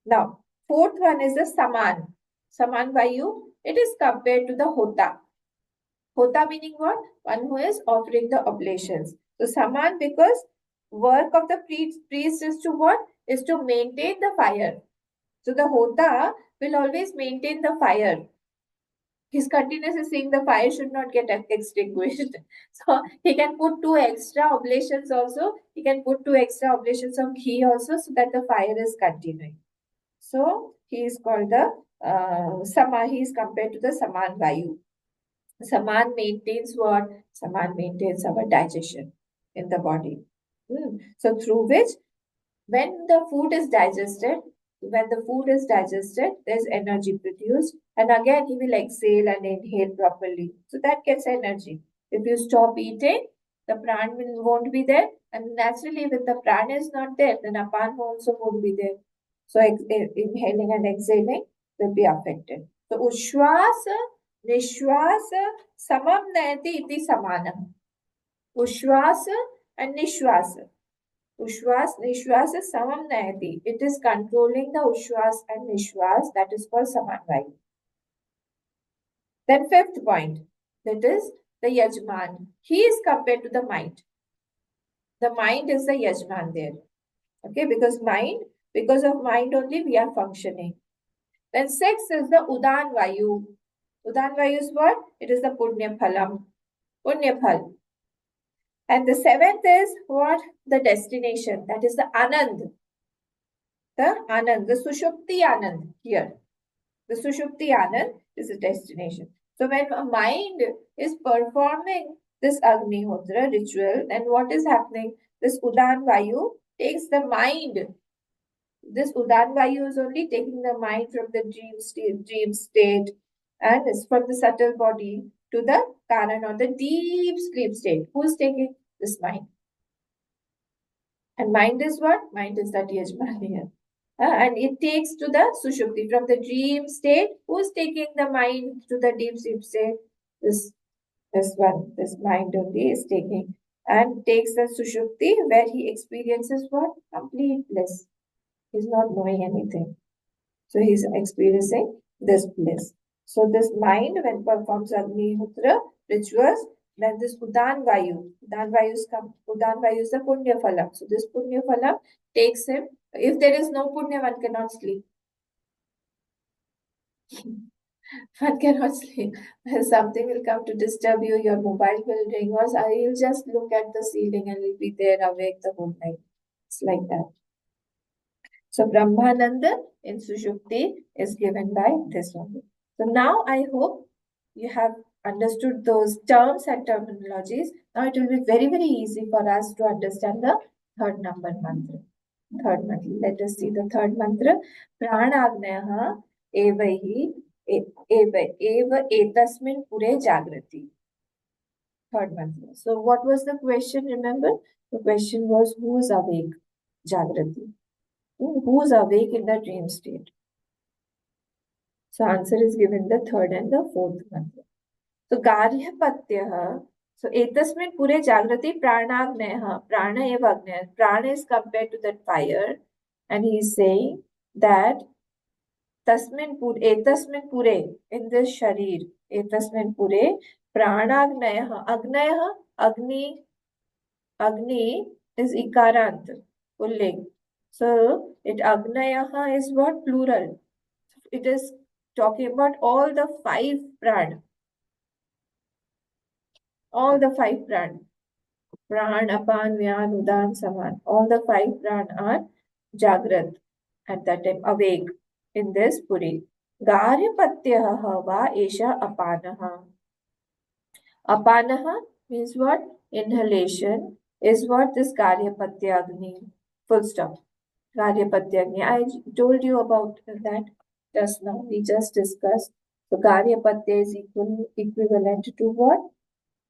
Now, fourth one is the Saman. Saman Vayu, it is compared to the Hota. Hota meaning what? One who is offering the oblations. So Saman, because work of the priest is to what? Is to maintain the fire. So the Hota will always maintain the fire. He's continuously saying the fire should not get extinguished. So he can put two extra oblations also. He can put two extra oblations of ghee also so that the fire is continuing. So he is called the Sama. He is compared to the Saman Vayu. Saman maintains what? Saman maintains our digestion in the body. So through which when the food is digested, there's energy produced, and again he will exhale and inhale properly. So that gets energy. If you stop eating, the won't be there, and naturally, when the prana is not there, then apan also won't be there. So inhaling and exhaling will be affected. So ushwas, nishwas, samam nayati iti samanam. Ushwas and nishwas. Ushwas, Nishwas is Samam Nayati. It is controlling the Ushwas and Nishwas, that is called Samanvayu. Then fifth point, that is the Yajman. He is compared to the mind. The mind is the Yajman there. Okay, because of mind only we are functioning. Then sixth is the Udan Vayu. Udan Vayu is what? It is the Punya Phalam. Punya Phal. And the seventh is what? The destination. That is the Anand. The Sushupti Anand here. The Sushupti Anand is a destination. So when a mind is performing this Agnihotra ritual, then what is happening? This Udan Vayu takes the mind. This Udan Vayu is only taking the mind from the dream state, and is from the subtle body to the Karan or the deep sleep state. Who is taking this mind? And mind is what? Mind is that Yajmaniya. And it takes to the Sushupti from the dream state. Who's taking the mind to the deep sleep state? This mind only is taking and takes the Sushupti where he experiences what? Complete bliss. He's not knowing anything. So he's experiencing this bliss. So this mind, when performs Agnihotra rituals, then this Udan Vayu is the Punya Phalam. So this Punya Phalam takes him. If there is no Punya, one cannot sleep. One cannot sleep. Something will come to disturb you, your mobile will ring, or you'll just look at the ceiling and you'll be there awake the whole night. It's like that. So Brahmananda in Sushupti is given by this only. So now I hope you have understood those terms and terminologies. Now it will be very, very easy for us to understand the third number mantra. Third mantra. Let us see the third mantra. Pranagnaha evahi eva etasmin pure jagrati. Third mantra. So what was the question? Remember? The question was who is awake? Jagrati. Who is awake in the dream state? So answer is given the third and the fourth mantra. So Garyapatyaha. So etasmin pure jagrati pranagneha. Prana eva agneha. Prana is compared to that fire. And he is saying that etasmin pure in this sharir. Etasmin pure pranagneha. Agneha. Agni is ikarant. Pulling. So it agnayaha is what? Plural. It is talking about all the five pran. All the five pran. Pran, apan, vyan, udan, saman. All the five pran are jagrat at that time, awake in this puri. Garyapatyaha va esha apanaha. Apanaha means what? Inhalation is what this Garyapatya Agni. Full stop. Garyapatya Agni. I told you about that just now. We just discussed. So Garyapatya is equivalent to what?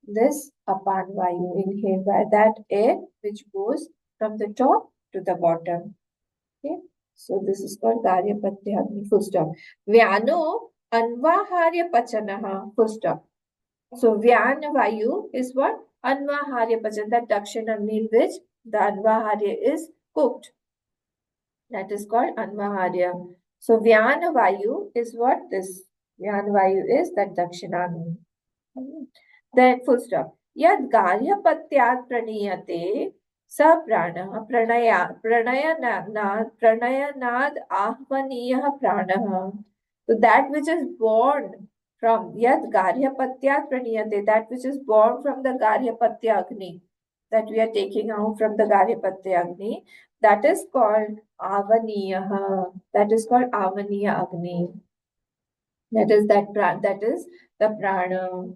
This apan vayu, inhale by that air which goes from the top to the bottom. Okay. So this is called Garyapatya Agni. Full stop. Vyano anvaharya pachanaha. Full stop. So Vyana Vayu is what? Anvaharya Pajan, that Dakshina meal which the Anvaharya is cooked. That is called Anvaharya. So Vyana Vayu is what? This Vyana Vayu is that Dakshina meal. Then full stop. Yad garhyapatyat praniyate sa prana pranayanad ahvaniyah prana. So that which is born from yad garhyapatyat praniyate, that which is born from the garhyapatya agni, that we are taking out from the garhyapatya agni, that is called avaniyah. That is called avaniya agni. That is that is the prana.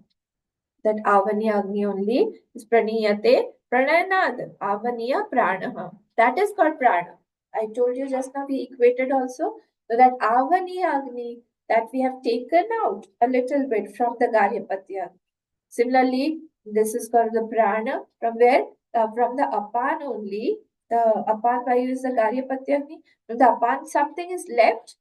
That Avaniya Agni only is Praniyate Pranayanad Avaniya Pranaha. That is called Prana. I told you just now we equated also. So that Avaniya Agni that we have taken out a little bit from the Garyapatya. Similarly, this is called the Prana. From where? From the Apan only. The Apan Vayu is the Garyapatya Agni. From the Apan something is left.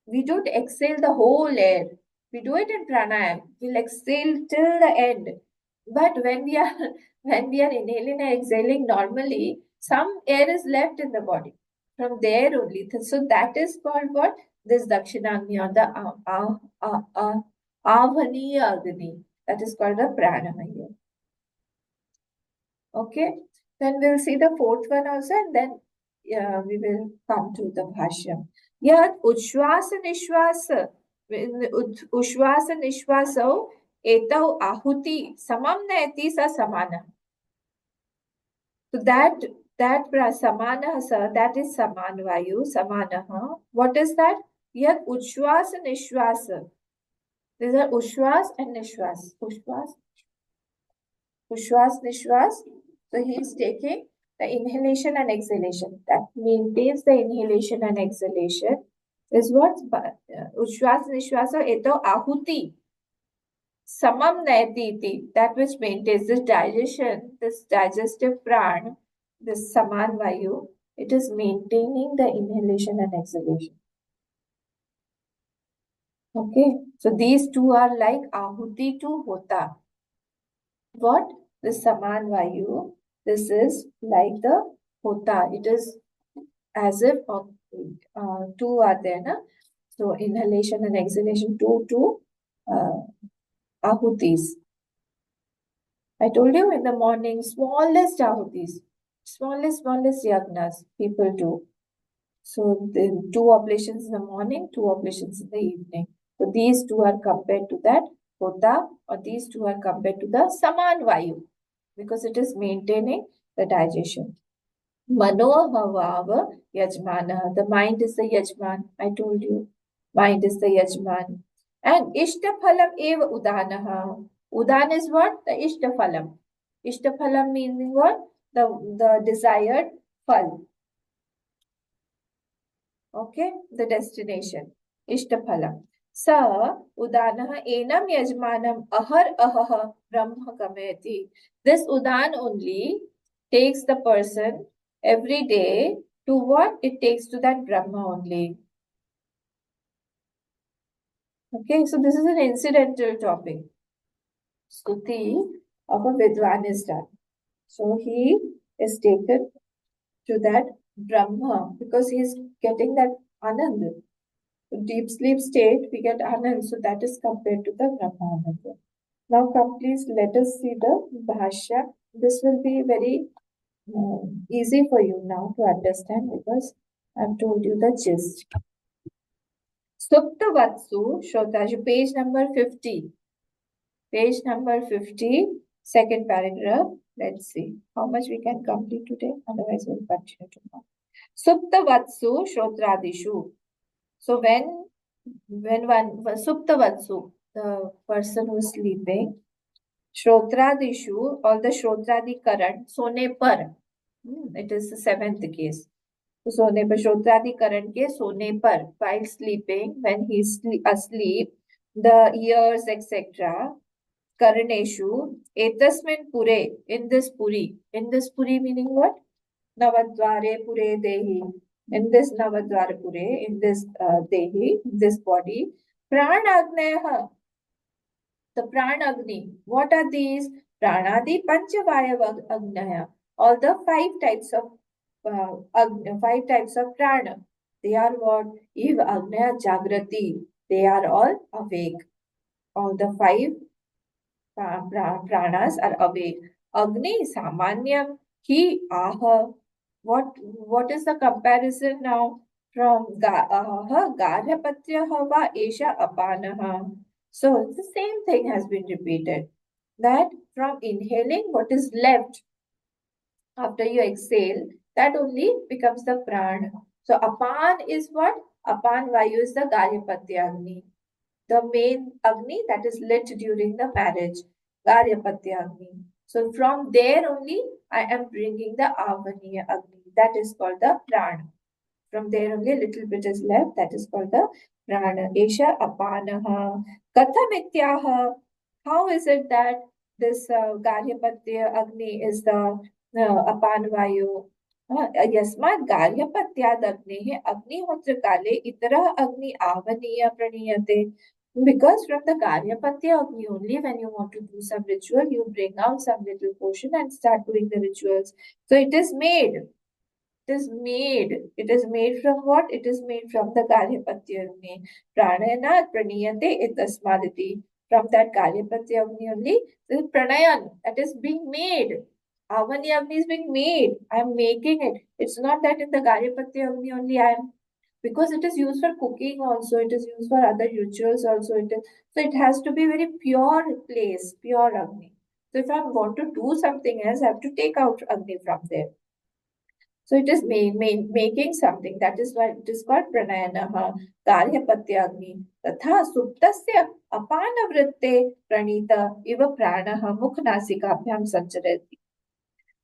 We don't exhale the whole air. We do it in pranayam. We'll exhale till the end. But when we are when we are inhaling and exhaling normally, some air is left in the body. From there only. So that is called what? This Dakshinagni or the Avaniya Agni. That is called the pranamaya. Okay. Then we'll see the fourth one also, and then we will come to the bhashya. Yad उच्छ्वास निश्वासौ एतौ आहुति समम नयति स समानः. So that samanah sa, that is saman vayu, samanah. What is that? Yad ushwas nishwas. These are ushwas and nishwas. Ushwas nishwas. So he is taking the inhalation and exhalation. That maintains the inhalation and exhalation. Is what? Ushwas nishwasa eto ahuti. Samam naiti, that which maintains this digestion, this digestive pran, this saman vayu, it is maintaining the inhalation and exhalation. Okay, so these two are like ahuti to hota. What? The saman vayu, this is like the hota. It is as if two are there, na? So inhalation and exhalation, two ahutis. I told you in the morning, smallest ahutis, smallest yagnas people do. So the two oblations in the morning, two oblations in the evening. So these two are compared to that hota, or these two are compared to the saman vayu, because it is maintaining the digestion. Manohavav yajmana. The mind is the yajman. I told you. Mind is the yajman. And ishtaphalam eva udanaha. Udan is what? The ishtaphalam. Ishtaphalam meaning what? The desired phal. Okay? The destination. Ishtaphalam. Sa udanaha enam yajmanam ahar ahaha brahma gameti. This udan only takes the person every day to what? It takes to that Brahma only. Okay, so this is an incidental topic. Stuti of a Vidwan is done. So he is taken to that Brahma because he is getting that Anand. Deep sleep state, we get Anand, so that is compared to the Brahma Anand. Now come please, let us see the Bhashya. This will be very easy for you now to understand because I've told you the gist. Suptavatsu, Shrotaji, page number 50. Page number 50, second paragraph. Let's see how much we can complete today. Otherwise, we'll continue tomorrow. Suptavatsu, Shrotradishu. So when one Suptavatsu, the person who is sleeping, Shrotradishu or the Shrotradi current, Sone par. It is the seventh case. तो सोने पर श्रोत्राधिकरण के सोने पर while sleeping, when he is asleep, the ears etc. Karaneshu etasmin pure, in this puri meaning what? Navadvare pure dehi, in this Navadvare pure, in this dehi, this body, pranagneha, the pranagni. What are these? Pranadi panchavaya agnaya. All the five types of prana. They are what? Eva Agnaya Jagrati. They are all awake. All the five pranas are awake. Agni samanyam he aha. What is the comparison now from garhapatya hava esha apanaha? So the same thing has been repeated. That from inhaling, what is left after you exhale, that only becomes the prana. So apan is what? Apan vayu is the garhapatya agni, the main Agni that is lit during the marriage, Garyapatya Agni. So from there only I am bringing the Avaniya Agni. That is called the Prana. From there only a little bit is left. That is called the Prana. Esha Apanaha. Kathamityaha. How is it that this Garyapatya Agni is the Apan Vayu? यस्मात् गार्हपत्यादग्नेः अग्निहोत्रकाले इतरः अग्नि आवनीय प्रणीयते. Because from the Garyapatya Agni only, when you want to do some ritual, you bring out some little portion and start doing the rituals. So it is made. It is made. It is made from what? It is made from the Garyapatya Agni. Pranayana praniyate itasmaditi. From that Garyapatya Agni only, the pranayan that is being made. Avani Agni is being made. I am making it. It's not that in the Garyapatya Agni only I am, because it is used for cooking also, it is used for other rituals also. So it has to be very pure place, pure Agni. So if I want to do something else, I have to take out Agni from there. So it is making something. That is why it is called pranayana, Garyapatya-agni. Tatha suptasya apanavritte pranita iva pranaha mukhnasikaabhyam sancharati.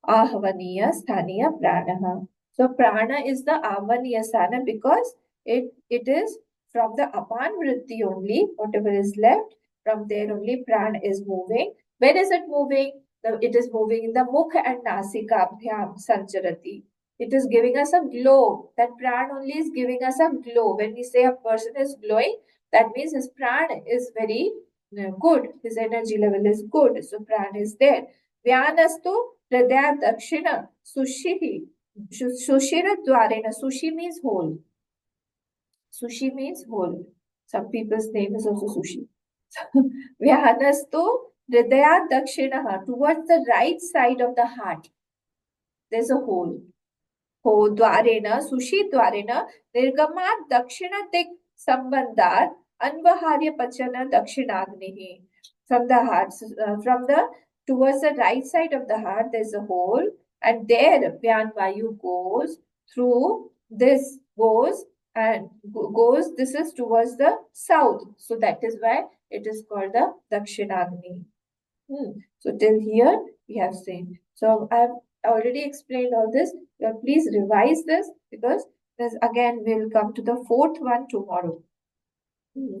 Ahvaniya sthaniya pranaha. So prana is the avaniya sthana because it is from the apan vritti only, whatever is left, from there only prana is moving. Where is it moving? It is moving in the mukha and nasikabhyam sancharati. It is giving us a glow. That prana only is giving us a glow. When we say a person is glowing, that means his prana is very good. His energy level is good. So prana is there. Vyanastu हृदय दक्षिण सुषि Sushir द्वारेण sushi means whole. Sushi means whole. Some people's name is also sushi. Vyahanastu hridaya dakshinaha, towards the right side of the heart. There's a hole. हो द्वारेण सुषि द्वारेण निर्गमात् दक्षिण दिक् संबंधात् अन्वहार्य पचन दक्षिणाग्निः. From the heart, from the towards the right side of the heart, there's a hole, and there Vyan Vayu goes through. This goes and goes. This is towards the south, so that is why it is called the Dakshinagni. So till here we have seen. So I've already explained all this. Please revise this, because this again we'll come to the fourth one tomorrow.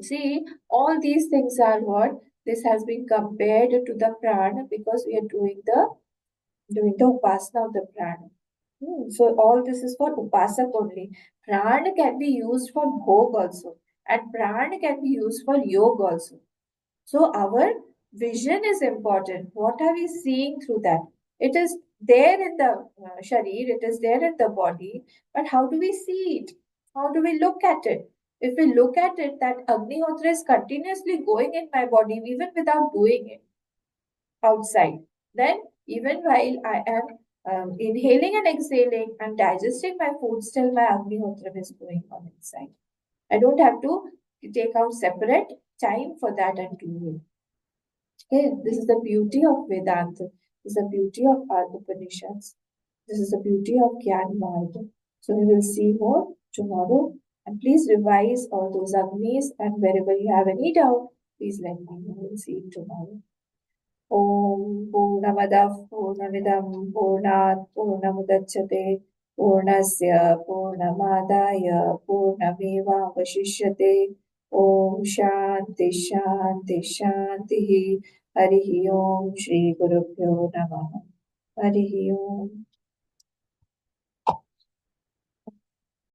See, all these things are what? This has been compared to the prana because we are doing the upasana of the prana. So all this is for upasak only. Prana can be used for bhog also, and prana can be used for yoga also. So our vision is important. What are we seeing through that? It is there in the sharir, it is there in the body, but how do we see it? How do we look at it? If we look at it, that Agnihotra is continuously going in my body even without doing it outside, then even while I am inhaling and exhaling and digesting my food, still my Agnihotra is going on inside. I don't have to take out separate time for that and do it. Okay, this is the beauty of Vedanta. This is the beauty of our Upanishads. This is the beauty of Gyan Marga. So we will see more tomorrow. And please revise all those Agnis, and wherever you have any doubt, please let me know. We'll see you tomorrow. Om Purnamadav Purnamidam Purnat Purnamudachyate Purnasya Purnamadaya Purnameva Vashishyate. Om Shanti Shanti Shanti. Harihi Om Shri Gurubhyo Namaha. Harihi Om.